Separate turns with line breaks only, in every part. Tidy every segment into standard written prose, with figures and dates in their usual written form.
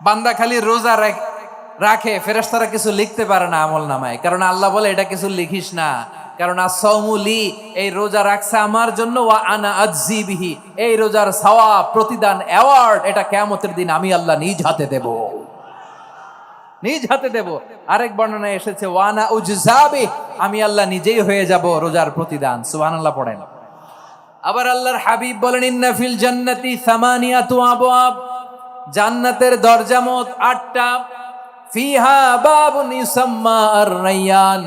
বান্দা খালি রোজা রাখে, ফেরেশতারা কিছু লিখতে পারে না আমল নামায়, কারণ আল্লাহ বলে এটা কিছু লিখিস না, কারণ আসসাউমুলি, এই রোজা রাখছে আমার জন্য, ওয়া আনা আজজি বিহি, এই রোজার সওয়াব, প্রতিদান, অ্যাওয়ার্ড এটা কিয়ামতের দিন আমি আল্লাহ নিজ হাতে দেব, নিজ হাতে দেব। আরেক বর্ণনায় এসেছে ওয়ানা উজজাবি, আমি আল্লাহ নিজেই হয়ে যাব রোজার প্রতিদান। সুবহানাল্লাহ পড়েন। আবার আল্লাহর হাবিব বলেন ইন্না ফিল জান্নাতি সামানিয়াতু আবওয়াব, জান্নাতের দরজা মোট 8টা, ফিহা বাবুন ইউসাম্মা আর-রায়্যান,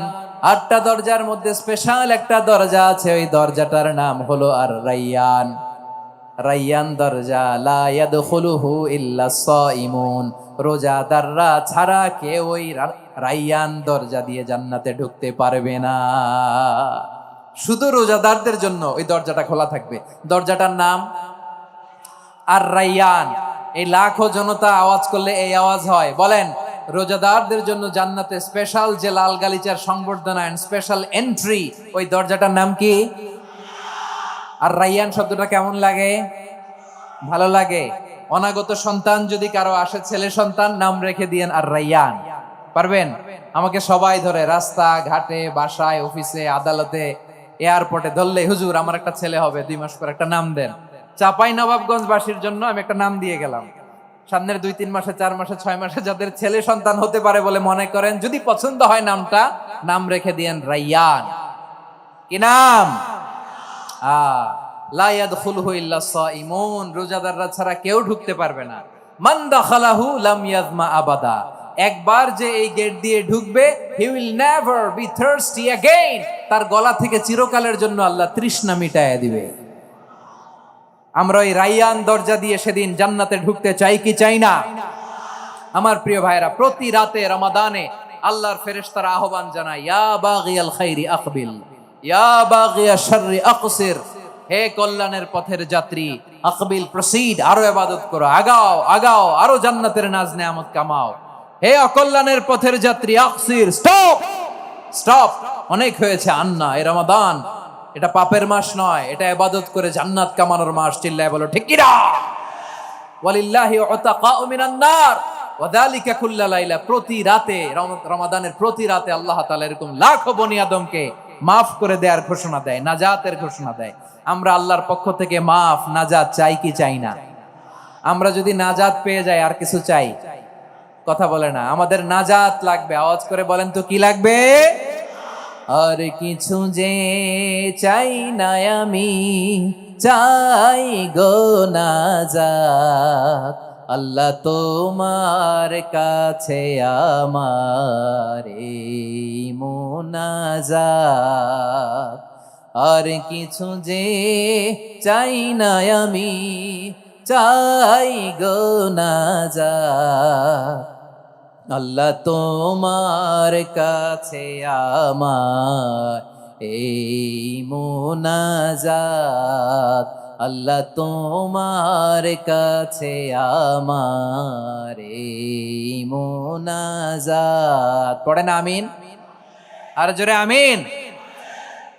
8টা দরজার মধ্যে স্পেশাল একটা দরজা আছে, ওই দরজাটার নাম হলো আর-রায়্যান। রায়্যান দরজা, লা ইয়াদখুলুহু ইল্লা সাইমুন, রোজাদাররা ছাড়া কেউ ওই রায়্যান দরজা দিয়ে জান্নাতে ঢুকতে পারবে না। শুধু রোজাদারদের জন্য ওই দরজাটা খোলা থাকবে। দরজাটার নাম আর-রায়্যান। এই লাখো জনতা আওয়াজ করলে এই আওয়াজ হয়, বলেন রোজাদারদের জন্য জান্নাতে স্পেশাল যে লাল গালিচার সংবর্ধনা এন্ড স্পেশাল এন্ট্রি, ওই দরজাটার নাম কি? আর-রায়্যান শব্দটা কেমন লাগে? ভালো লাগে। অনাগত সন্তান যদি কারো আসে, ছেলে সন্তান, নাম রেখে দিয়েন আর-রায়্যান। পারবেন? আমাকে সবাই ধরে রাস্তা ঘাটে, বাসায়, অফিসে, আদালতে, এয়ারপোর্টে ধরলে, হুজুর আমার একটা ছেলে হবে 2 মাস পর, একটা নাম দেন। চাঁপাইনবাবগঞ্জবাসীর জন্য আমি একটা নাম দিয়ে গেলাম। সামনের 2-3 মাসে, 4 মাসে, 6 মাসে যাদের ছেলে সন্তান হতে পারে বলে মনে করেন, যদি পছন্দ হয় নামটা, নাম রেখে দিয়েন রায়্যান। কি নাম? লা ইয়াদখুলুহু ইল্লা সাইমুন, রোজাদাররা ছাড়া কেউ ঢুকতে পারবে না। মান দাখালাহু লাম ইয়াজমা আবাদা, একবার যে এই গেট দিয়ে ঢুকবে, he will never be thirsty again, তার গলা থেকে চিরকালের জন্য আল্লাহ তৃষ্ণা মিটায়া দিবে। আমরা ওই রায়্যান দরজা দিয়ে সেদিন জান্নাতে ঢুকতে চাই কি চাই না? আমার প্রিয় ভাইরা, প্রতি রাতে রমাদানে আল্লাহর ফেরেশতারা আহ্বান জানায়, ইয়া বাগিয়াল খাইরি আকবিল, ইয়া বাগিয়াশ শাররি আকসির, হে কল্যাণের পথের যাত্রী, আকবিল প্রসিড, আরো ইবাদত করো, আগাও আগাও, আরো জান্নাতের নাজ নেয়ামত কামাও। হে অকল্যাণের পথের যাত্রী, আকসির, স্টপ স্টপ, অনেক হয়েছে, আন্না, এ রমাদান এটা পাপের মাস নয়, এটা ইবাদত করে জান্নাত কামানোর মাস। চিল্লায় বলো ঠিক কি না? ওয়ালিল্লাহি উতাকাউ মিনান নার ওয়া যালিকা কুল্লা লাইলা, প্রতি রাতে, রমাদানের প্রতি রাতে আল্লাহ তাআলা এরকম লাখো বনি আদমকে মাফ করে দেওয়ার ঘোষণা দেয়, নাজাতের ঘোষণা দেয়। আমরা আল্লাহর পক্ষ থেকে মাফ, নাজাত চাই কি চাই না? আমরা যদি নাজাত পেয়ে যাই আর কিছু চাই? কথা বলে না। আমাদের নাজাত লাগবে, আওয়াজ করে বলেন তো কি লাগবে? আর কিছু যে চাই না আমি, চাই গো নাজাত, আল্লাহ তোমার কাছে আমার এই মুনাজাত। আর কিছু যে চাই না আমি, চাই গো নাজাত, আল্লাহ তোমার কাছে আমার এই মুনাজাত, আল্লাহ তোমার কাছে আমার এই মুনাজাত। পড়েন আমিন, আর জোরে আমিন।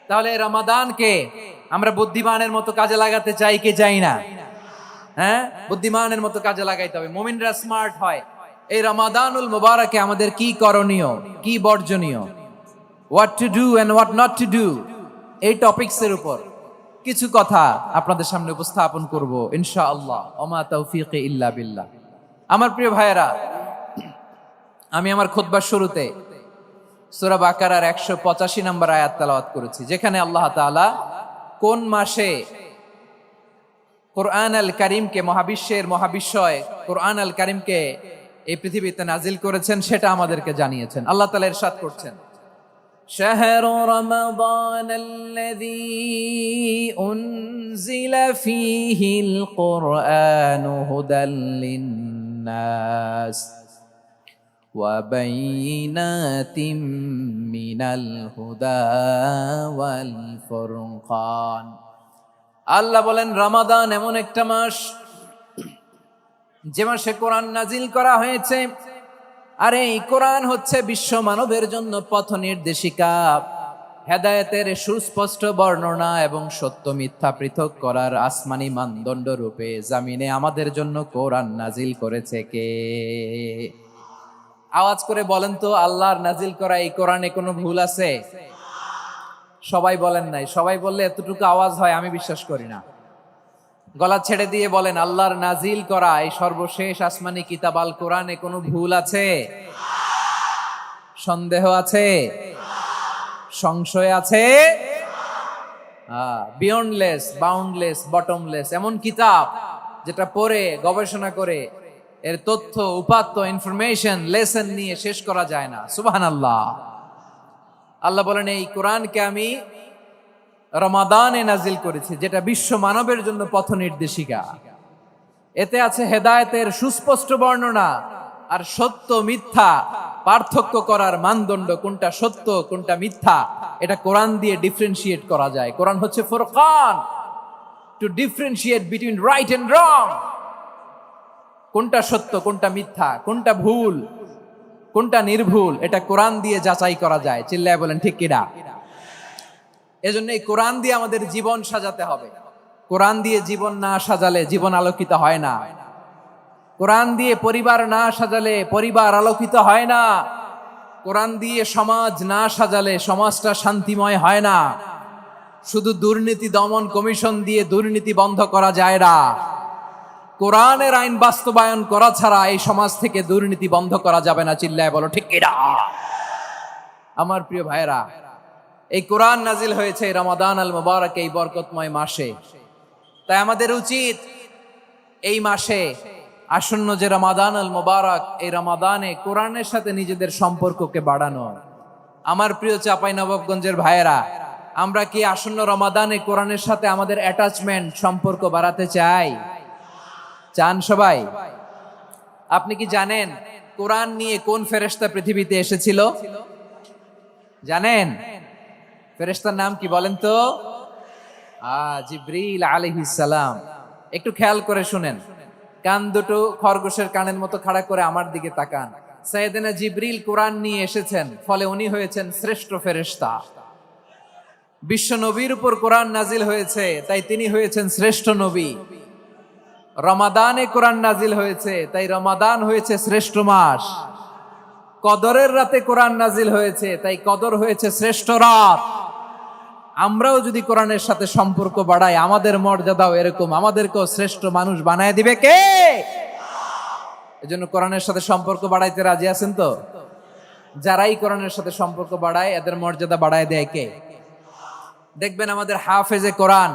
তাহলে রমাদানকে আমরা বুদ্ধিমানের মতো কাজে লাগাতে চাই কি চাই না? হ্যাঁ, বুদ্ধিমানের মতো কাজে লাগাইতে হবে, মুমিনরা স্মার্ট হয়। এই রমাদানুল মুবারকে আমাদের কি করণীয়, কি বর্জনীয়, what to do and what not to do, এই টপিকসের উপর কিছু কথা আপনাদের সামনে উপস্থাপন করব ইনশাআল্লাহ। ওমা তাওফীকি ইল্লা বিল্লাহ। আমার প্রিয় ভাইয়েরা, আমি আমার খুতবার শুরুতে সূরা বাকারার 185 নম্বর আয়াত তেলাওয়াত করেছি, যেখানে আল্লাহ তাআলা কোন মাসে কোরআন আল কারীমকে, মহাবিশ্বের মহাবিশ্বয় কোরআন আল কারীমকে এই পৃথিবীতে নাজিল করেছেন সেটা আমাদেরকে জানিয়েছেন। আল্লাহ তাআলা ইরশাদ করছেন, শাহরু রমাদানাল্লাযী উনজিলা ফীহিল কুরআনু হুদাল লিন্নাস ওয়া বাইয়িনাতিম মিনাল হুদা ওয়াল ফুরকান। আল্লাহ বলেন রমাদান এমন একটা মাস যে মাসে কোরআন নাজিল করা হয়েছে, আর এই কোরআন হচ্ছে বিশ্ব মানবের জন্য পথ নির্দেশিকা। হেদায়েতের সুস্পষ্ট বর্ণনা এবং সত্য মিথ্যা পৃথক করার আসমানি মানদণ্ড রূপে জামিনে আমাদের জন্য কোরআন নাজিল করেছে কে? আওয়াজ করে বলেন তো, আল্লাহর নাজিল করা এই কোরআনে কোনো ভুল আছে? সবাই বলেন নাই। সবাই বললে এতটুকু আওয়াজ হয় আমি বিশ্বাস করি না। গলা ছেড়ে দিয়ে বলেন, আল্লাহর নাজিল করা এই সর্বশেষ আসমানি কিতাব আল কোরআনে কোনো ভুল আছে? সন্দেহ আছে? সংশয় আছে? বিয়ন্ডলেস, বাউন্ডলেস, বটমলেস এমন কিতাব যেটা পড়ে গবেষণা করে এর তথ্য উপাত্ত ইনফরমেশন লেসন নিয়ে শেষ করা যায় না। সুবহানাল্লাহ। আল্লাহ বলেন, এই কোরআনকে আমি রমাদানে নাজিল করেছি, যেটা বিশ্ব মানবের জন্য পথ নির্দেশিকা। এতে আছে হেদায়েতের সুস্পষ্ট বর্ণনা আর সত্য মিথ্যা পার্থক্য করার মানদণ্ড, কোনটা সত্য কোনটা মিথ্যা এটা কোরআন দিয়ে ডিফারেন্সিয়েট করা যায়। কোরআন হচ্ছে ফুরকান, to differentiate between right and wrong. কোনটা সত্য কোনটা মিথ্যা, কোনটা ভুল কোনটা নির্ভুল, এটা কোরআন দিয়ে যাচাই করা যায়। চিল্লায় বলেন ঠিক কিনা? এজন্য এই কোরআন দিয়ে আমাদের জীবন সাজাতে হবে। কোরআন দিয়ে জীবন না সাজালে জীবন আলোকিত হয় না। কোরআন দিয়ে পরিবার না সাজালে পরিবার আলোকিত হয় না। কোরআন দিয়ে সমাজ না সাজালে সমাজটা শান্তিময় হয় না। শুধু দুর্নীতি দমন কমিশন দিয়ে দুর্নীতি বন্ধ করা যায় না। কোরআনের আইন বাস্তবায়ন করা ছাড়া এই সমাজ থেকে দুর্নীতি বন্ধ করা যাবে না। চিল্লায় বলো ঠিক কিনা? আমার প্রিয় ভাইরা, এই কোরআন নাজিল হয়েছে রমাদান আল মুবারক, এই বরকতময় মাসে। তাই আমাদের উচিত এই মাসে আসন্ন যে রমাদান আল মুবারক, এই রমাদানে কোরআনের সাথে নিজেদের সম্পর্ককে বাড়ানো। আমার প্রিয় চাঁপাইনবাবগঞ্জের ভাইয়েরা, আমরা কি আসন্ন রমাদানে কোরআনের সাথে আমাদের অ্যাটাচমেন্ট সম্পর্ক বাড়াতে চাই? চান সবাই? আপনি কি জানেন কোরআন নিয়ে কোন ফেরেশতা পৃথিবীতে এসেছিল? জানেন? ফেরেশতার নাম কি বলেন তো? জিবরিল আলাইহিস সালাম। একটু খেয়াল করে শুনেন, কান দুটো খরগোশের কানের মতো খাড়া করে আমার দিকে তাকান। সাইয়েদনা জিবরিল কোরআন নিয়ে এসেছেন, ফলে উনি হয়েছেন শ্রেষ্ঠ ফেরেশতা। বিশ্ব নবীর উপর কোরআন নাজিল হয়েছে, তাই তিনি হয়েছেন শ্রেষ্ঠ নবী। রমাদানে কোরআন নাজিল হয়েছে, তাই রমাদান হয়েছে শ্রেষ্ঠ মাস। কদরের রাতে কোরআন নাজিল হয়েছে, তাই কদর হয়েছে শ্রেষ্ঠ রাত। আমরাও যদি কোরআনের সাথে সম্পর্ক বাড়াই, আমাদের মর্যাদাও এরকম, আমাদেরকেও শ্রেষ্ঠ মানুষ বানায় দিবে কে? এজন্য কোরআনের সাথে সম্পর্ক বাড়াইতে রাজি আছেন তো? যারাই কোরআনের সাথে সম্পর্ক বাড়ায় এদের মর্যাদা বাড়ায় দেয় কে? দেখবেন আমাদের হাফেজে কোরআন,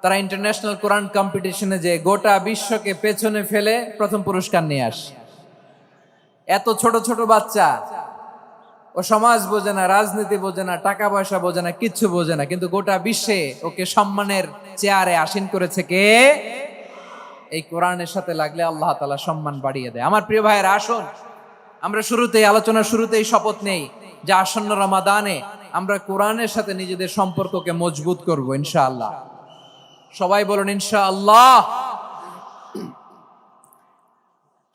তারা ইন্টারন্যাশনাল কোরআন কম্পিটিশনে যে গোটা বিশ্বকে পেছনে ফেলে প্রথম পুরস্কার নিয়ে আসে। এত ছোট ছোট বাচ্চা, ও সমাজ বোঝে না, রাজনীতি বোঝে না, টাকা পয়সা বোঝে না, কিচ্ছু বোঝে না, কিন্তু গোটা বিশ্বে ওকে সম্মানের চেয়ারে আসীন করেছে কে? এই কোরআনের সাথে লাগলে আল্লাহ তাআলা সম্মান বাড়িয়ে দেয়। আমার প্রিয় ভাইয়েরা, আসুন আমরা শুরুতেই, আলোচনার শুরুতেই শপথ নেই যে আসন্ন রমাদানে আমরা কোরআনের সাথে নিজেদের সম্পর্ককে মজবুত করব ইনশাআল্লাহ। সবাই বলুন ইনশাআল্লাহ।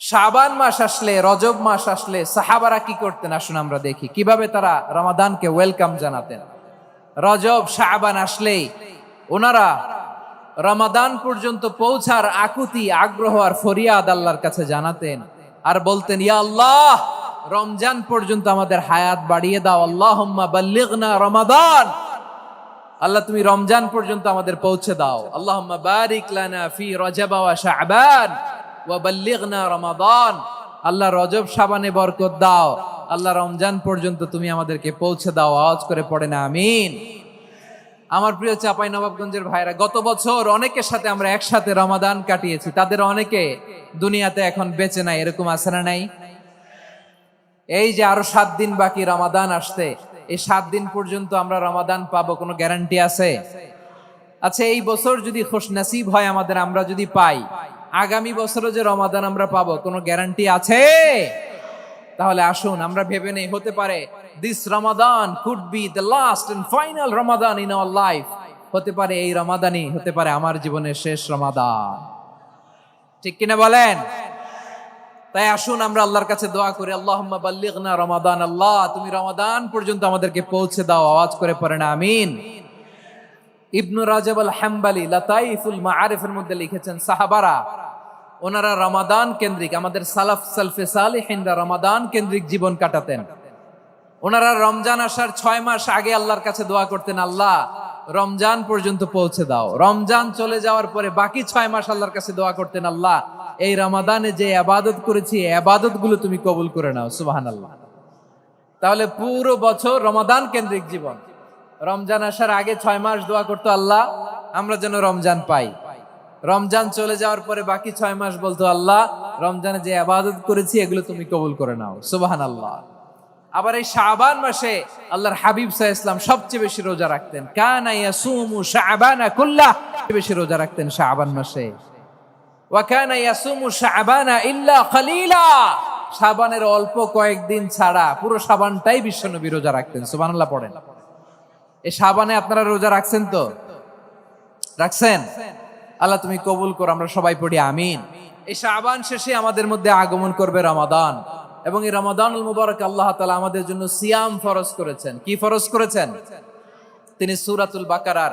শাবান মাস আসলে, রজব মাস আসলে সাহাবারা কি করতেন? আসুন আমরা দেখি কিভাবে তারা রমাদানকে ওয়েলকাম জানাতেন। রজব শাবান আসলেই ওনারা রমাদান পর্যন্ত পৌঁছার আকুতি, আগ্রহ আর ফরিয়াদ আল্লাহর কাছে জানাতেন আর বলতেন, ইয়া আল্লাহ, রমজান পর্যন্ত আমাদের হায়াত বাড়িয়ে দাও। আল্লাহুম্মা বাল্লিগনা রমাদান। আল্লাহ তুমি রমজান পর্যন্ত আমাদের পৌঁছে দাও। আল্লাহুম্মা বারিক লানা ফি রজব ওয়া শাবান ওয়া বাল্লিগনা রমাদান। আল্লাহ রজব শাবানে বরকত দাও, আল্লাহ রমজান পর্যন্ত তুমি আমাদেরকে পৌঁছে দাও। আওয়াজ করে পড়েন আমিন। আমার প্রিয় চাঁপাইনবাবগঞ্জের ভাইরা, গত বছর অনেকের সাথে আমরা একসাথে রমাদান কাটিয়েছি, তাদের অনেকে দুনিয়াতে এখন বেঁচে নাই, এরকম আছে না নাই? এই যে আরো 7 দিন বাকি রমাদান আসতে, এই 7 দিন পর্যন্ত আমরা রমাদান পাবো, কোনো গ্যারান্টি আছে? আচ্ছা, এই বছর যদি খুশনসিব হয় আমাদের, আমরা যদি পাই, আগামী বছরও যে রমাদান আমরা পাবো, কোনো গ্যারান্টি আছে? তাহলে আসুন আমরা ভেবে নেই, হতে পারে this Ramadan could be the last and final Ramadan in our life. হতে পারে এই রমাদানই হতে পারে আমার জীবনের শেষ রমাদান। ঠিক কিনা বলেন? তাই আসুন আমরা আল্লাহর কাছে দোয়া করি, আল্লাহুম্মা বাল্লিগনা রমাদান, আল্লাহ তুমি রমাদান পর্যন্ত আমাদেরকে পৌঁছে দাও। আওয়াজ করে পড়েন আমিন। ইবনু রাজাব আল হাম্বালি লাতাইফুল মাআরিফের মধ্যে লিখেছেন, সাহাবারা ওনারা রমাদান কেন্দ্রিক, আমাদের সালাফ সালফে সালিহিনরা রমাদান কেন্দ্রিক জীবন কাটাতেন। ওনারা রমজান আসার 6 মাস আগে আল্লাহর কাছে দোয়া করতেন, আল্লাহ রমজান পর্যন্ত পৌঁছে দাও। রমজান চলে যাওয়ার পরে বাকি 6 মাস আল্লাহর কাছে দোয়া করতেন, আল্লাহ এই রমাদানে যে ইবাদত করেছি ইবাদত গুলো তুমি কবুল করে নাও। সুবহানাল্লাহ। তাহলে পুরো বছর রমাদান কেন্দ্রিক জীবন। রমজান আসার আগে 6 মাস দোয়া করতো, আল্লাহ আমরা যেন রমজান পাই। রমজান চলে যাওয়ার পরে বাকি 6 মাস বলতো, আল্লাহ রমজানে যে ইবাদত করেছি এগুলো তুমি কবুল করে নাও। সুবহানাল্লাহ। আবার এই শাবান মাসে আল্লাহর হাবিব সাল্লাল্লাহু আলাইহি ওয়াসাল্লাম সবচেয়ে বেশি রোজা রাখতেন। কানা ইয়াসুমু শাবানা কুল্লাহ, বেশি রোজা রাখতেন শাবান মাসে। ওয়া কানা ইয়াসুমু শাবানা ইল্লা কলিলা, শাবানের অল্প কয়েকদিন ছাড়া পুরো শাবানটাই বিশ্বনবী রোজা রাখতেন। সুবহানাল্লাহ পড়েন। এই শাবানে আপনারা রোজা রাখছেন তো? রাখছেন? আল্লাহ তুমি কবুল করো, আমরা সবাই পড়ি আমিন। এই শাবান শেষে আমাদের মধ্যে আগমন করবে রমাদান, এবং এই রমাদানুল মুবারক আল্লাহ তাআলা আমাদের জন্য সিয়াম ফরজ করেছেন। কি ফরজ করেছেন? তিনি সূরাতুল বাকারার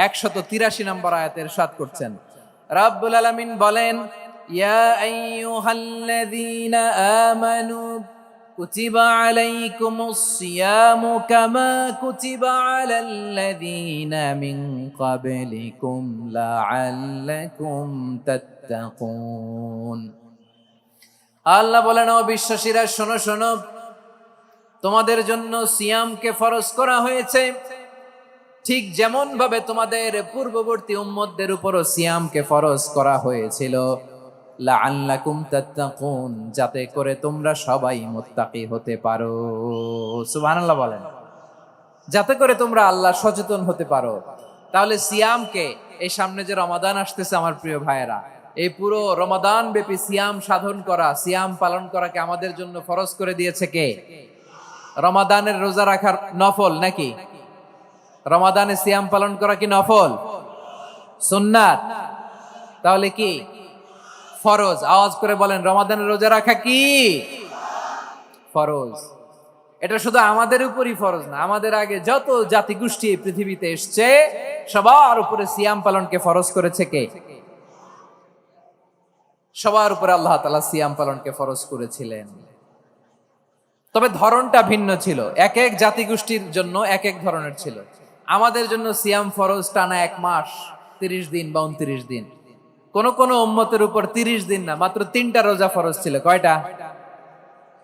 183 নম্বর আয়াতে ইরশাদ করছেন, রাব্বুল আলামিন বলেন, ইয়া আইয়ুহাল্লাযীনা আমানু কুতিবা আলাইকুমুস সিয়ামু কামা কুতিবা আলাল্লাযীনা মিন ক্বাবলিকুম লাআল্লাকুম তাত্তাকুন। আল্লাহ বলেন, ও বিশ্বাসীরা শোনো শোনো, তোমাদের জন্য সিয়ামকে ফরজ করা হয়েছে, ঠিক যেমন ভাবে তোমাদের পূর্ববর্তী উম্মতদের উপরও সিয়ামকে ফরজ করা হয়েছিল, লাআল্লাকুম তাত্তাকুন, যাতে করে তোমরা সবাই মুত্তাকি হতে পারো। সুবহানাল্লাহ বলেন, যাতে করে তোমরা আল্লাহ সচেতন হতে পারো। তাহলে সিয়ামকে, এই সামনে যে রমাদান আসতেছে আমার প্রিয় ভাইয়েরা, এই পুরো রমাদান ব্যাপী সিয়াম সাধন করা, সিয়াম পালন করাকে আমাদের জন্য ফরজ করে দিয়েছে কে? রমাদানের রোজা রাখার নফল নাকি? রমাদানে সিয়াম পালন করা কি নফল? সুন্নাত। তাহলে কি ফরজ? আওয়াজ করে বলেন, রমাদানের রোজা রাখা কি ফরজ? এটা শুধু আমাদের উপরই ফরজ না, আমাদের আগে যত জাতিগোষ্ঠী এই পৃথিবীতে এসছে সবার উপরে সিয়াম পালনকে ফরজ করেছে কে? সবার উপরে আল্লাহ তাআলা সিয়াম পালনকে ফরজ করেছিলেন। তবে ধরনটা ভিন্ন ছিল, এক এক জাতিগোষ্ঠীর জন্য এক এক ধরনের ছিল। আমাদের জন্য সিয়াম ফরজ টানা 1 মাস 30 দিন বা 29 দিন। কোন কোন উম্মতের উপর 30 দিন না, মাত্র 3টা রোজা ফরজ ছিল। কয়টা?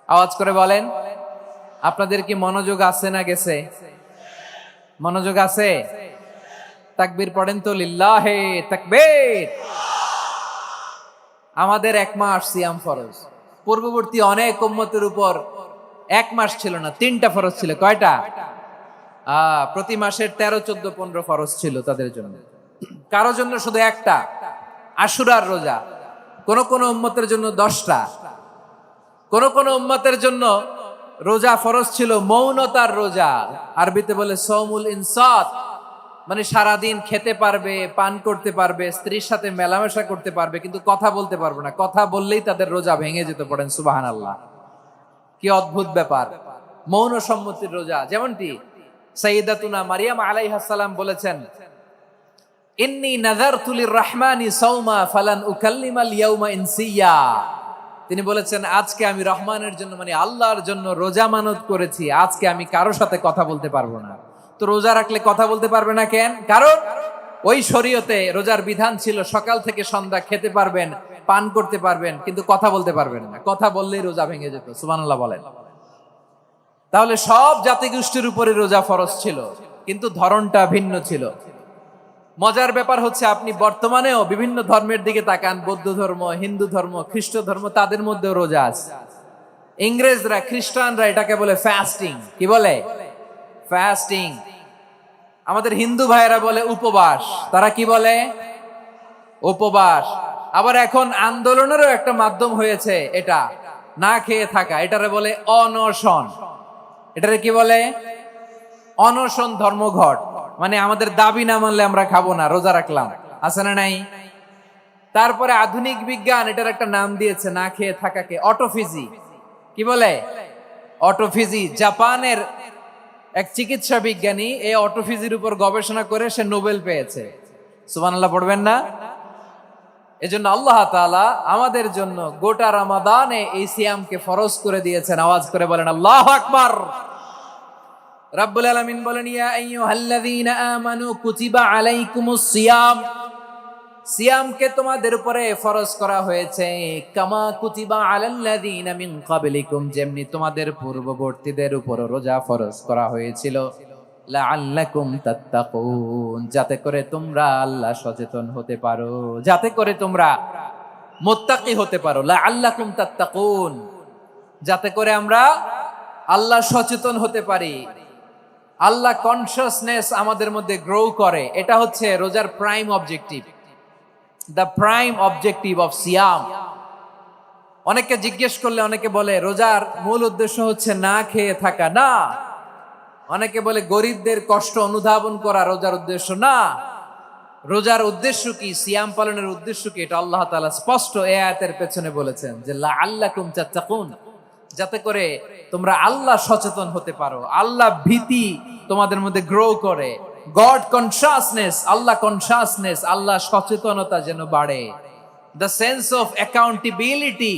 আওয়াজ করে বলেন। আপনাদের কি মনোযোগ আছে না গেছে? মনোযোগ আছে? তাকবীর পড়েন তো, লিল্লাহে তাকবীর। আমাদের 1 মাস সিয়াম ফরজ। পূর্ববর্তী অনেক উম্মতের উপর 1 মাস ছিল না, 3টা ফরজ ছিল। কয়টা? প্রতি মাসের 13, 14, 15 ফরজ ছিল তাদের জন্য। কারো জন্য শুধু একটা, আশুরার রোজা। কোন কোন উম্মতের জন্য 10টা। কোন কোন উম্মতের জন্য রোজা ফরজ ছিল মৌনতার রোজা, আরবিতে বলে সৌমুল ইনসাত, মানে সারাদিন খেতে পারবে, পান করতে পারবে, স্ত্রীর সাথে মেলামেশা করতে পারবে, কিন্তু কথা বলতে পারবে না। কথা বললেই তাদের রোজা ভেঙে যেত। পড়েন সুবহানাল্লাহ। কি অদ্ভুত ব্যাপার! মৌন সম্মতির রোজা। যেমনটি সাইয়্যিদাতুনা মারিয়াম আলাইহাস সালাম বলেছেন, ইন্নী নাযারতু লির-রাহমানি সাওমা ফালান উকাল্লিমাল ইয়াওমা ইনসিয়া। তিনি বলেছেন, আজকে আমি রহমানের জন্য, মানে আল্লাহর জন্য রোজা মানত করেছি, আজকে আমি কারোর সাথে কথা বলতে পারবো না। তো রোজা রাখলে কথা বলতে পারবে না কেন? কারণ ওই শরীয়তে রোজার বিধান ছিল সকাল থেকে সন্ধ্যা খেতে পারবেন, পান করতে পারবেন, কিন্তু কথা বলতে পারবেন না। কথা বললেই রোজা ভেঙে যেত। সুবহানাল্লাহ বলেন। তাহলে সব জাতিগোষ্ঠীর উপরে রোজা ফরজ ছিল, কিন্তু ধরনটা ভিন্ন ছিল। মজার ব্যাপার হচ্ছে, আপনি বর্তমানেও বিভিন্ন ধর্মের দিকে তাকান, বৌদ্ধ ধর্ম, হিন্দু ধর্ম, খ্রিস্ট ধর্ম, তাদের মধ্যেও রোজা আছে। ইংরেজরা, খ্রিস্টানরা এটাকে বলে ফাস্টিং। কি বলে? ফাস্টিং। আমাদের হিন্দু ভাইয়েরা বলে উপবাস। তারা কি বলে? উপবাস। আবার এখন আন্দোলনেরও একটা মাধ্যম হয়েছে এটা, না খেয়ে থাকা। এটারে বলে অনশন। এটারে কি বলে? অনশন ধর্মঘট। মানে আমাদের দাবি না মানলে আমরা খাবো না, রোজা রাখলাম। আছে না নাই? তারপরে আধুনিক বিজ্ঞান এটার একটা নাম দিয়েছে না খেয়ে থাকাকে, অটোফিজি। কি বলে? অটোফিজি। জাপানের এক চিকিৎসা বিজ্ঞানী এই অটোফিজির উপর গবেষণা করে সে নোবেল পেয়েছে। সুবহানাল্লাহ পড়বেন না? এজন্য আল্লাহ তাআলা আমাদের জন্য গোটা রমাদানে এই সিয়ামকে ফরজ করে দিয়েছেন। আওয়াজ করে বলেন আল্লাহু আকবার। রাব্বুল আলামিন বলেন, ইয়া আইয়ুহাল্লাযীনা আমানু কুতিবা আলাইকুমুস সিয়াম, সিয়ামকে তোমাদের উপরে ফরজ করা হয়েছে, কামা কুতিবা আলাল্লাযীনা মিন ক্বাবলিকুম, যেমনি তোমাদের পূর্ববর্তীদের উপর রোজা ফরজ করা হয়েছিল, লাআল্লাকুম তাত্তাকুন, যাতে করে তোমরা আল্লাহ সচেতন হতে পারো, যাতে করে তোমরা মুত্তাকি হতে পারো। লাআল্লাকুম তাত্তাকুন, যাতে করে আমরা আল্লাহ সচেতন হতে পারি, আল্লাহ কনসিয়াসনেস আমাদের মধ্যে গ্রো করে। এটা হচ্ছে রোজার prime objective, the prime objective of সিয়াম। অনেকে জিজ্ঞেস করলে অনেকে বলে রোজার মূল উদ্দেশ্য হচ্ছে না খেয়ে থাকা। না। অনেকে বলে গরিবদের কষ্ট অনুধাবন করা রোজার উদ্দেশ্য। না। রোজার উদ্দেশ্য কি, সিয়াম পালনের উদ্দেশ্য কি, এটা আল্লাহ তাআলা স্পষ্ট এই আয়াতের পেছনে বলেছেন যে লাআল্লাকুম তাত্তাকুন, যাতে করে তোমরা আল্লাহ সচেতন হতে পারো, আল্লাহ ভীতি তোমাদের মধ্যে গ্রো করে, গড কনসিয়াসনেস, আল্লাহ কনসিয়াসনেস, আল্লাহ সচেতনতা যেন বাড়ে, দ্য সেন্স অফ অ্যাকাউন্টেবিলিটি,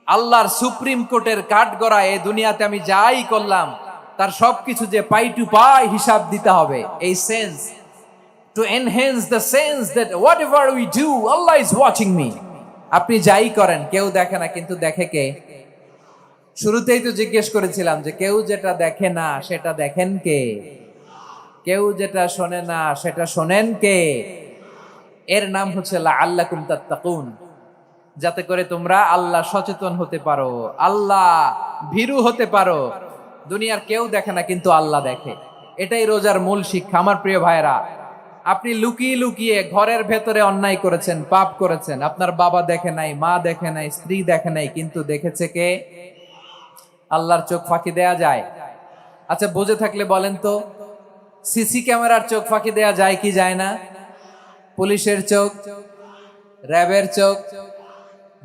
আল্লাহর সুপ্রিম কোর্টের কাঠগড়া এই দুনিয়াতে আমি যাই করলাম তার সবকিছু যে পাই টু পাই হিসাব দিতে হবে, এই sense, to enhance the sense that what ever we do Allah is watching me. আপনি যাই করেন কেউ দেখে না, কিন্তু দেখে কে? শুরুতেই তো জিজ্ঞেস করেছিলাম যে কেউ যেটা দেখে না সেটা দেখেন কে? কেউ যেটা শোনে না সেটা শোনেন কে? এর নাম হচ্ছে লাআল্লাকুম তাত্তাকুন, যাতে করে তোমরা আল্লাহ সচেতন হতে পারো, আল্লাহ ভীরু হতে পারো। দুনিয়ার কেউ দেখে না, কিন্তু আল্লাহ দেখে। এটাই রোজার মূল শিক্ষা। আমার প্রিয় ভাইরা, আপনি লুকিয়ে লুকিয়ে ঘরের ভেতরে অন্যায় করেছেন, পাপ করেছেন, আপনার বাবা দেখে নাই, মা দেখে নাই, স্ত্রী দেখে নাই, কিন্তু দেখেছে কে? আল্লাহর চোখ ফাঁকি দেয়া যায়? আচ্ছা, বুঝে থাকলে বলেন তো, সিসি ক্যামেরার চোখ ফাঁকি দেয়া যায় কি যায় না? পুলিশের চোখ, র্যাবের চোখ,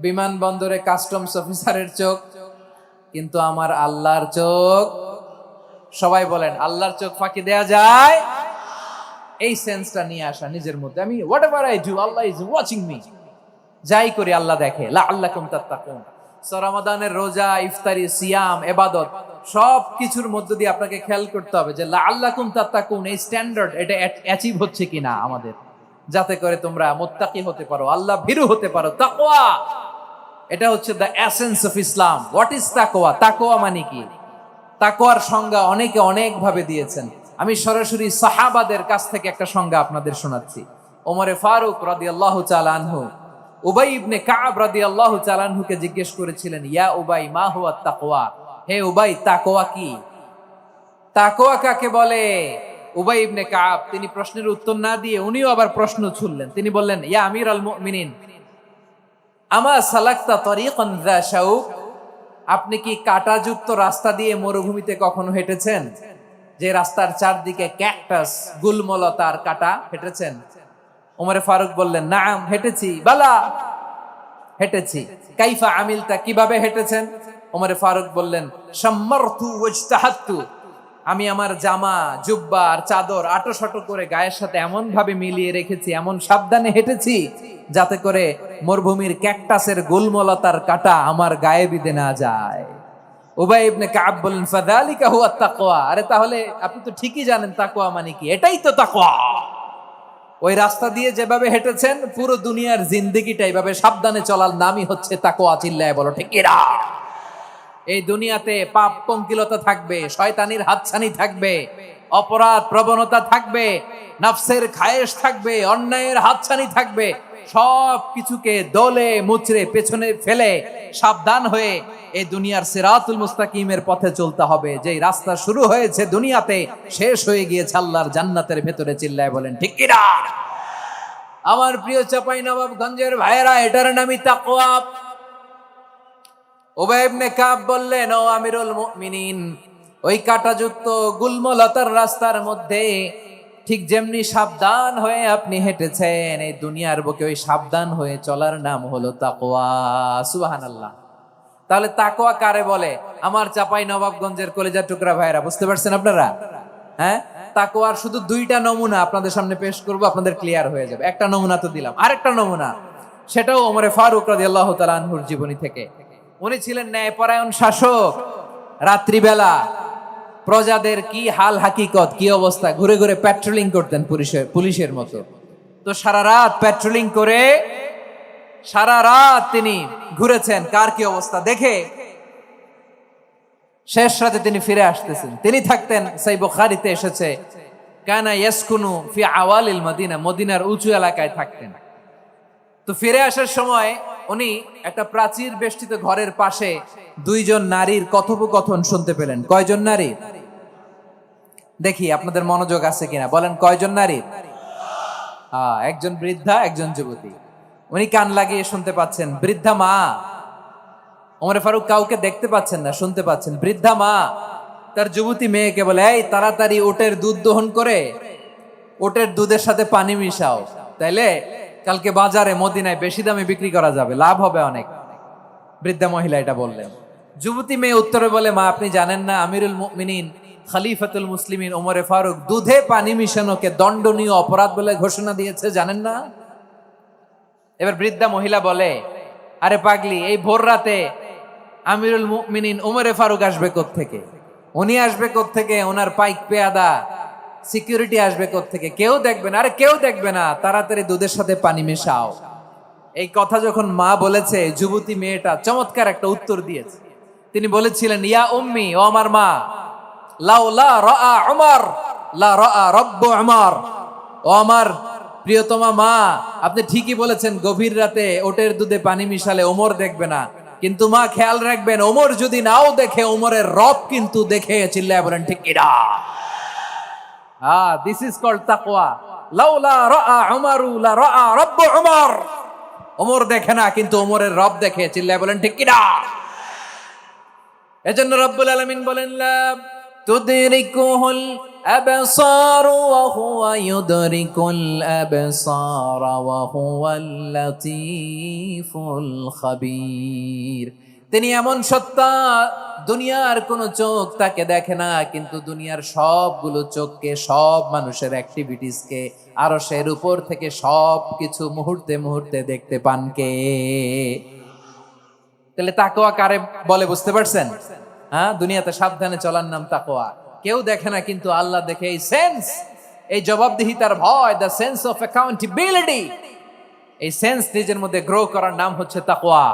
বিমানবন্দরে কাস্টমস অফিসারের চোখ, কিন্তু আমার আল্লাহর চোখ? সবাই বলেন, আল্লাহর চোখ ফাঁকি দেয়া যায়? এই সেন্সটা নিয়ে আসা নিজের মধ্যে, আমি what ever I do Allah is watching me, যাই করি আল্লাহ দেখে। লাআল্লাকুম তাত্তাকুন। রমাদানের রোজা, ইফতারি, সিয়াম, ইবাদত সব কিছুর মধ্য দিয়ে আপনাকে খেয়াল করতে হবে যে লাআল্লাকুম তাত্তাকুন এই স্ট্যান্ডার্ড এটা অ্যাচিভ হচ্ছে কিনা আমাদের, যাতে করে তোমরা মুত্তাকি হতে পারো, আল্লাহ ভীরু হতে পারো। তাকওয়া, এটা হচ্ছে the essence of Islam. What is তাকওয়া? তাকওয়া মানে কি? তাকওয়ার সংজ্ঞা অনেকে অনেক ভাবে দিয়েছেন। আমি সরাসরি সাহাবাদের কাছ থেকে একটা সংজ্ঞা আপনাদের শোনাচ্ছি। ওমরে ফারুক রাদিয়াল্লাহু তাআলা আনহু উবাই ইবনে কাব রাদিয়াল্লাহু তাআলা আনহুকে জিজ্ঞেস করেছিলেন, ইয়া উবাই মা হুয়া তাকওয়া, হে উবাই তাকওয়া কি? তাকওয়া কাকে বলে? উবাই ইবনে কাব তিনি প্রশ্নের উত্তর না দিয়ে উনিও আবার প্রশ্ন ছুড়লেন। তিনি বললেন, ইয়া আমিরাল মুমিনিন, আমা সালাকতা তরিকান যা শাউক, আপনি কি কাঁটাযুক্ত রাস্তা দিয়ে মরুভূমিতে কখনো হেঁটেছেন? যে রাস্তার চারদিকে ক্যাকটাস, গুলমলতার কাঁটা, হেঁটেছেন? ওমরে ফারুক বললেন, নাম, হেঁটেছি। বালা, হেঁটেছি। কাইফা আমিলতা, কিভাবে হেঁটেছেন? ওমরে ফারুক বললেন, শাম্মারতু ওয়াজতাহাতু, আমি আমার জামা, জুব্বা আর চাদর আটোসাটো করে গায়ের সাথে এমন ভাবে মিলিয়ে রেখেছি, এমন সাবধানে হেঁটেছি যাতে করে মরুভূমির ক্যাকটাসের গুলমলতার কাঁটা আমার গায়ে বিঁধে না যায়। উবাই ইবনে কাব বললেন, ফাযালিকা হুয়া তাকওয়া, আরে তাহলে আপনি তো ঠিকই জানেন তাকওয়া মানে কি, এটাই তো তাকওয়া। ওই রাস্তা দিয়ে যেভাবে হেঁটেছেন পুরো দুনিয়ার জিন্দেগিটা এইভাবে সাবধানে চলার নামই হচ্ছে তাকওয়া। চিল্লায় বলো ঠিক কিনা? এই দুনিয়াতে পাপ পঙ্কিলতা থাকবে, শয়তানির হাতছানি থাকবে, অপরাধ প্রবণতা থাকবে, নফসের খায়েশ থাকবে, অন্যায়ের হাতছানি থাকবে। সব কিছুকে দলে মুচড়ে পেছনে ফেলে সাবধান হয়ে এই দুনিয়ার সিরাতুল মুস্তাকিমের পথে চলতে হবে। যেই রাস্তা শুরু হয়েছে দুনিয়াতে, শেষ হয়ে গিয়েছে আল্লাহর জান্নাতের ভেতরে। চিল্লায় বলেন ঠিক কিনা? আমার প্রিয় চাঁপাইনবাবগঞ্জের ভাইয়েরা, এটার নামই তাকওয়া। উবাই ইবনে কাব বললেন, ও আমিরুল মুমিনিন, ওই কাঁটাযুক্ত গুলমলতার রাস্তার মধ্যে ঠিক যেমনি সাবধান হয়ে আপনি হেঁটেছেন এই দুনিয়ার বুকে, ওই সাবধান হয়ে চলার নাম হলো তাকওয়া। সুবহানাল্লাহ। তাহলে তাকওয়া কারে বলে? আমার চাপাই নবাবগঞ্জের কলেজার টুকরা ভাইরা, বুঝতে পারছেন আপনারা? হ্যাঁ, তাকওয়ার শুধু দুইটা নমুনা আপনাদের সামনে পেশ করব, আপনাদের ক্লিয়ার হয়ে যাবে। একটা নমুনা তো দিলাম, আরেকটা নমুনা, সেটাও ওমরে ফারুক রাদিয়াল্লাহু তাআলা আনহুর জীবনী থেকে। উনি ছিলেন ন্যায়পরায়ণ শাসক। রাত্রিবেলা প্রজাদের কি হাল হাকিকত, কি অবস্থা, ঘুরে ঘুরে প্যাট্রোলিং করতেন পুলিশের মতো। তো সারা রাত প্যাট্রোলিং করে সারা রাত তিনি ঘুরেছেন কার কি অবস্থা দেখে। শেষ রাতে তিনি ফিরে আসতেছেন। তিনি থাকতেন, সেই বুখারীতে এসেছে, কানা ইয়াসকুনু ফি আওয়ালিল মদিনা, মদিনার উঁচু এলাকায় থাকতেন। তো ফিরে আসার সময় উনি একটা প্রাচীর বেষ্টিত ঘরের পাশে দুইজন নারীর কথোপকথন শুনতে পেলেন। কয়জন নারী? দেখি আপনাদের মনোযোগ আছে কিনা, বলেন কয়জন নারী? একজন বৃদ্ধা, একজন যুবতী। উনি কান লাগিয়ে শুনতে পাচ্ছেন। বৃদ্ধা মা, ওমরে ফারুক কাউকে দেখতে পাচ্ছেন না, শুনতে পাচ্ছেন। বৃদ্ধা মা তার যুবতী মেয়েকে বলে, এই তাড়াতাড়ি ওটের দুধ দহন করে ওটের দুধের সাথে পানি মিশাও, তাইলে কালকে বাজারে মদিনায় বেশি দামে বিক্রি করা যাবে, লাভ হবে অনেক। বৃদ্ধা মহিলা এটা বললেন। যুবতী মেয়ে উত্তরে বলে, মা আপনি জানেন না আমিরুল মুমিনিন খলিফাতুল মুসলিমিন ওমরে ফারুক দুধে পানি মিশানোকে দণ্ডনীয় অপরাধ বলে ঘোষণা দিয়েছে, জানেন না? এবার বৃদ্ধা মহিলা বলে, আরে পাগলি, এই ভোর রাতে আমিরুল মুমিনিন ওমরে ফারুক আসবে কোত্থেকে? উনি আসবে কোত্থেকে? ওনার পাইক পেয়াদা সিকিউরিটি আসবে কোত্থেকে? কেউ দেখবে না। আরে কেউ দেখবে না, তাড়াতাড়ি দুধের সাথে পানি মেশাও। এই কথা যখন মা বলেছে, যুবতী মেয়েটা চমৎকার একটা উত্তর দিয়েছে। তিনি বলেছিলেন, ইয়া উম্মি, ও আমার মা, লাউলা রাআ উমর লা রাআ রব্বু উমর। ও আমার প্রিয়তমা মা, আপনি ঠিকই বলেছেন, গভীর রাতে ওটের দুধে পানি মিশালে ওমর দেখবে না, কিন্তু মা খেয়াল রাখবেন, ওমর যদি নাও দেখে, ওমরের রব কিন্তু দেখে। চিল্লায় বলেন ঠিক কিনা? দিস ইজ কল্ড তাকওয়া। লাউলা রাআ উমরু লা রাআ রব্বু উমর। ওমর দেখে না, কিন্তু ওমরের রব দেখে। চিল্লায় বলেন ঠিক কিনা? এজন্য রব্বুল আলামিন বলেন, লা তুদরিকুহুল আবসার ওয়া হুয়া ইউদরিকুল আবসার ওয়া হুয়াল লাতীফুল খাবীর। তিনি এমন সত্তা, দুনিয়ার কোন চোখ তাকে দেখে না, কিন্তু দুনিয়ার সবগুলো চোখকে, সব মানুষের অ্যাক্টিভিটিসকে আরশের উপর থেকে সব কিছু মুহূর্তে মুহূর্তে দেখতে পান কে? তাহলে তাকওয়া কারে বলে, বুঝতে পারছেন? দুনিয়াতে সাবধানে চলার নাম তাকওয়া। কেউ দেখে না, কিন্তু আল্লাহ দেখে। এই সেন্স, এই জবাবদিহিতার ভয়, দ্য সেন্স অফ অ্যাকাউন্টেবিলিটি, এই সেন্স নিজের মধ্যে গ্রো করার নাম হচ্ছে তাকওয়া।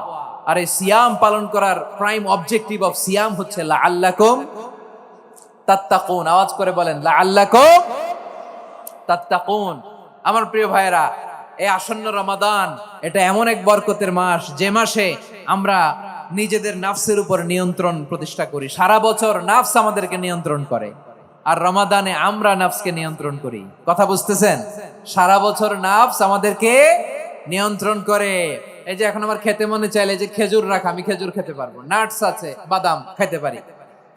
আর এই সিয়াম পালন করার প্রাইম অবজেক্টিভ অফ সিয়াম হচ্ছে লাআল্লাকুম তাত্তাকুন। আওয়াজ করে বলেন, লাআল্লাকুম তাত্তাকুন। আমার প্রিয় ভাইয়েরা, এই আসন্ন রমাদান, এটা এমন এক বরকতের মাস, যে মাসে আমরা নিজেদের নাফসের উপর নিয়ন্ত্রণ প্রতিষ্ঠা করি। সারা বছর নাফস আমাদেরকে নিয়ন্ত্রণ করে, আর রমাদানে আমরা নাফসকে নিয়ন্ত্রণ করি। কথা বুঝতেছেন? সারা বছর নাফস আমাদেরকে নিয়ন্ত্রণ করে। এই যে এখন আমার খেতে মনে চাইলে যে খেজুর রাখা, আমি খেজুর খেতে পারবো, নাটস আছে, বাদাম খাইতে পারি।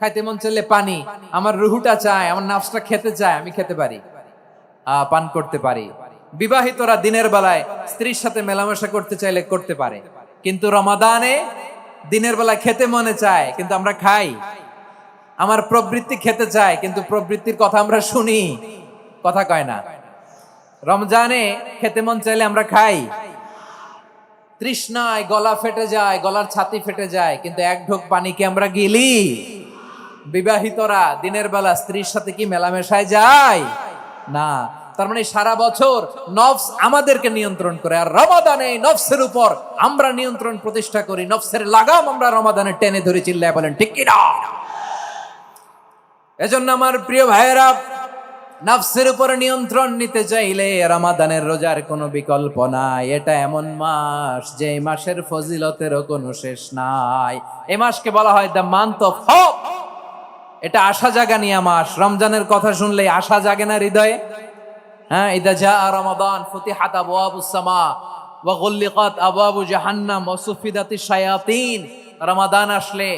খাইতে মন চাইলে পানি, আমার রুহুটা চায়, আমার নাফসটা খেতে চায়, আমি খেতে পারি, পান করতে পারি। বিবাহিতরা দিনের বেলায় স্ত্রীর সাথে মেলামেশা করতে চাইলে করতে পারে, কিন্তু রমাদানে দিনের বেলায় খেতে মনে চায়, কিন্তু আমরা খাই। আমার প্রবৃত্তি খেতে চায়, কিন্তু প্রবৃত্তির কথা আমরা শুনি, কথা কয় না। রমজানে খেতে মন চাইলে আমরা খাই, তৃষ্ণায় গলা ফেটে যায়, গলার ছাতি ফেটে যায়, কিন্তু এক ঢোক পানি কি আমরা গিলি? বিবাহিতরা দিনের বেলা স্ত্রীর সাথে কি মেলামেশায় যায়? না। তার মানে সারা বছর নফস আমাদেরকে নিয়ন্ত্রণ করে, আর রমাদানে নফসের উপর আমরা নিয়ন্ত্রণ প্রতিষ্ঠা করি। নফসের লাগাম আমরা রমাদানে টেনে ধরে। চিল্লায় বলেন ঠিক কিনা? এজন্য আমার প্রিয় ভাইয়েরা, নফসের উপর নিয়ন্ত্রণ নিতে চাইলে রমাদানের রোজার কোনো বিকল্প নাই। এটা এমন মাস, যে মাসের ফজিলতেরও কোনো শেষ নাই। এই মাসকে বলা হয় দ্য মান্থ অফ হোপ। এটা আশা জাগানিয়া মাস। রমজানের কথা শুনলে আশা জাগে না হৃদয়ে? ইদা জাআ রমাদান ফুতিহাত আবওয়াবুস সামা ওয়া গুল্লিকাত আবওয়াবু জাহান্নাম ওয়া সুফিদাতিশ শায়াতিন। রমাদান আসলে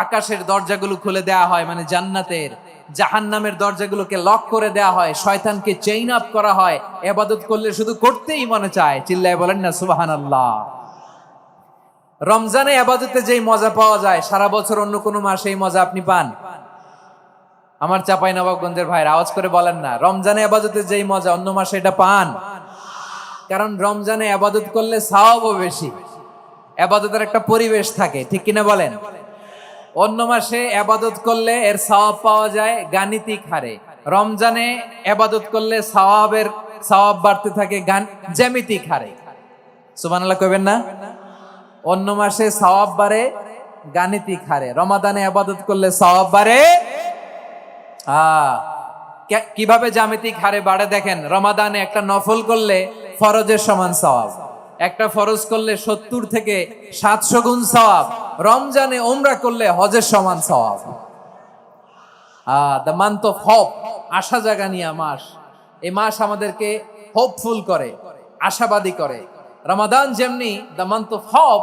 আকাশের দরজাগুলো খুলে দেয়া হয়, মানে জান্নাতের জাহান্নামের দরজাগুলোকে লক করে দেয়া হয়, শয়তানকে চেইন আপ করা হয়, ইবাদত করলে শুধু করতেই মনে চায়। চিল্লায় বলেন না সুবহানাল্লাহ। রমজানে ইবাদতে যেই মজা পাওয়া যায়, সারা বছর অন্য কোনো মাসে এই মজা আপনি পান? আমার চাঁপাইনবাবগঞ্জের ভাইরা আওয়াজ করে বলেন না, রমজানে ইবাদতে যেই মজা অন্য মাসে এটা পান? কারণ রমজানে ইবাদত করলে সওয়াবও বেশি, ইবাদতের একটা পরিবেশ থাকে, ঠিক কিনা বলেন? অন্য মাসে ইবাদত করলে এর সওয়াব পাওয়া যায় গাণিতিক হারে, রমজানে ইবাদত করলে সওয়াব বাড়তে থাকে জ্যামিতিক হারে। সুবহানাল্লাহ কইবেন না? অন্য মাসে সওয়াব বাড়ে গাণিতিক হারে, রমাদানে ইবাদত করলে সওয়াব বাড়ে কিভাবে জ্যামিতিক হারে বাড়ে দেখেন। রমাদানে একটা নফল করলে ফরজের সমান সওয়াব, একটা ফরজ করলে 70 থেকে 700 গুণ সওয়াব, রমজানে উমরা করলে হজের সমান সওয়াব। দ্য মান্থ অফ হোপ, আশা জাগানিয়া মাস। এই মাস আমাদেরকে হোপফুল করে, আশাবাদী করে। রমাদান যেমনি দ্য মান্থ অফ হোপ,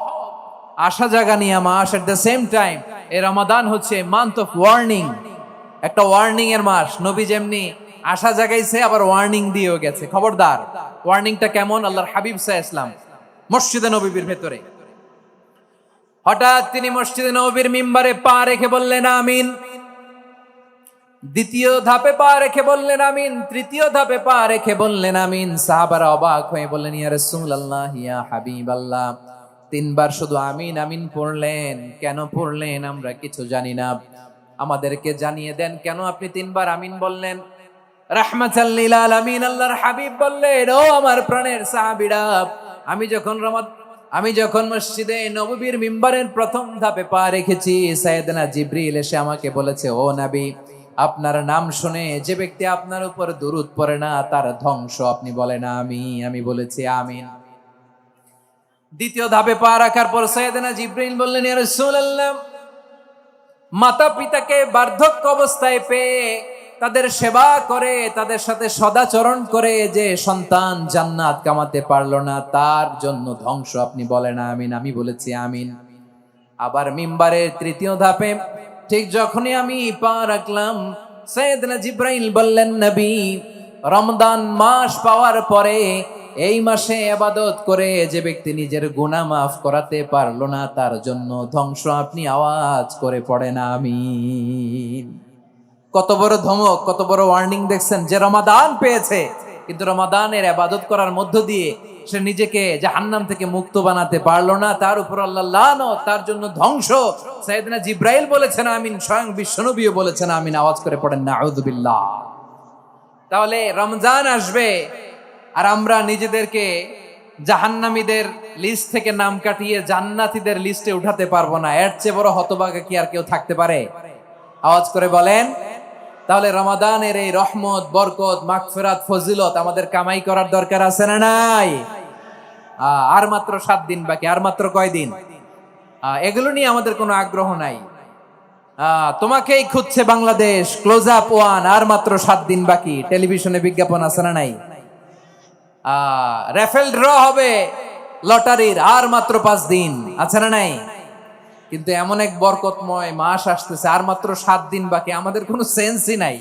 আশা জাগানিয়া মাস, এট দ্য সেম টাইম এই রমাদান হচ্ছে মান্থ অফ ওয়ার্নিং, একটা ওয়ার্নিং এর মাস। নবী যেমনি আশা জাগাইছে আবার ওয়ার্নিং দিয়েও গেছে, খবরদার। ওয়ার্নিংটা কেমন? আল্লাহর হাবিব সাল্লাল্লাহু আলাইহি ওয়াসাল্লাম মসজিদে নববীর ভেতরে হঠাৎ তিনি মসজিদে নববীর মিম্বারে পা রেখে বললেন আমিন। দ্বিতীয় ধাপে পা রেখে বললেন আমিন, তৃতীয় ধাপে পা রেখে বললেন আমিন। সাহাবারা অবাক হয়ে বললেন ইয়া রাসূলুল্লাহ, ইয়া হাবিবাল্লাহ, 3 বার শুধু আমিন আমিন পড়লেন, কেন পড়লেন আমরা কিছু জানি না, আমাদেরকে জানিয়ে দেন কেন আপনি 3 বার আমিন বললেন। রাহমাতাল লিল আলামিন আল্লাহর হাবিব বললেন, ও আমার প্রাণের সাহাবীরা, আমি যখন মসজিদে নববীর মিম্বারের প্রথম ধাপে পা রেখেছি, সাইয়েদনা জিবরিল এসে আমাকে বলেছে, ও নবী, আপনার নাম শুনে যে ব্যক্তি আপনার উপর দুরূদ পড়ে না তার ধ্বংস। আপনি বলেন আমি বলেছি আমিন। দ্বিতীয় ধাপে পা রাখার পর সাইয়েদনা জিবরিল বললেন, ইয়া রাসূলুল্লাহ, মাতা পিতাকে বার্ধক্য অবস্থায় পেয়ে তাদের সেবা করে, তাদের সাথে সদাচরণ করে যে সন্তান জান্নাত কামাতে পারলো না তার জন্য ধ্বংস। আপনি বলেন আমিন। আমি বলেছি আমিন। আবার মিম্বারের তৃতীয় ধাপে ঠিক যখনই আমি পা রাখলাম, সাইয়েদনা জিবরাইল বললেন, নবী, রমজান মাস পাওয়ার পরে এই মাসে ইবাদত করে যে ব্যক্তি নিজের গুনাহ মাফ করাতে পারলো না তার জন্য ধ্বংস। আপনি আওয়াজ করে পড়েন আমিন। কত বড় ধমক, কত বড় ওয়ার্নিং দেখছেন। যে রমাদান পেয়েছে কিন্তু রমাদানের ইবাদত করার মধ্য দিয়ে সে নিজেকে জাহান্নাম থেকে মুক্ত বানাতে পারলো না, তার উপর আল্লাহ লানত, তার জন্য ধ্বংস। সাইয়েদনা জিবরাইল বলেছেন আমিন, স্বয়ং বিশ্বনবীও বলেছেন আমিন। আওয়াজ করে পড়েন নাউযুবিল্লাহ। তাহলে রমজান আসবে আর আমরা নিজেদেরকে জাহান্নামীদের লিস্ট থেকে নাম কাটিয়ে জান্নাতীদের লিস্টে উঠাতে পারবো না। এর চেয়ে বড় হতভাগা কি আর কেউ থাকতে পারে? আওয়াজ করে বলেন। তাহলে রমাদানের এই রহমত, বরকত, মাগফিরাত, ফজিলত আমাদের কামাই করার দরকার আছে না নাই? আর মাত্র 7 দিন বাকি। আর মাত্র কয় দিন? এগুলো নিয়ে আমাদের কোনো আগ্রহ নাই। তোমাকেই খুঁজছে বাংলাদেশ, ক্লোজ আপ 1, আর মাত্র 7 দিন বাকি। টেলিভিশনে বিজ্ঞাপন আছে না নাই? রেফেল ড্র হবে লটারির, আর মাত্র 5 দিন, আছে না নাই? কিন্তু এমন এক বরকতময় মাস আসতেছে, আর মাত্র 7 দিন বাকি। আমাদের কোনো সেন্সই নাই,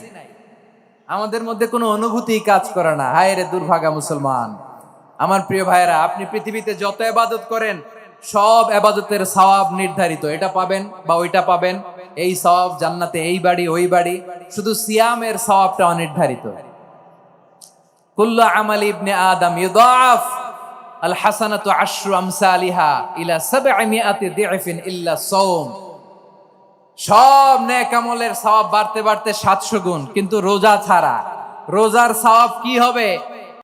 আমাদের মধ্যে কোনো অনুভূতি কাজ করে না। হায় রে দুর্ভাগা মুসলমান। আমার প্রিয় ভাইয়েরা, আপনি পৃথিবীতে যত ইবাদত করেন সব ইবাদতের সওয়াব নির্ধারিত। এটা পাবেন বা ওইটা পাবেন, এই সওয়াব জান্নাতে, এই বাড়ি ওই বাড়ি। শুধু সিয়ামের সওয়াবটা অনির্ধারিত। কুল্লু আমালি ইবনে আদম ইউদাআফ আল হাসানাতু আশরু আমসালিহা ইলা 700 দি'ফিন ইল্লা সাওম। সব নেক আমলের সওয়াব বাড়তে বাড়তে 700 গুণ, কিন্তু রোজা ছাড়া। রোজার সওয়াব কি হবে?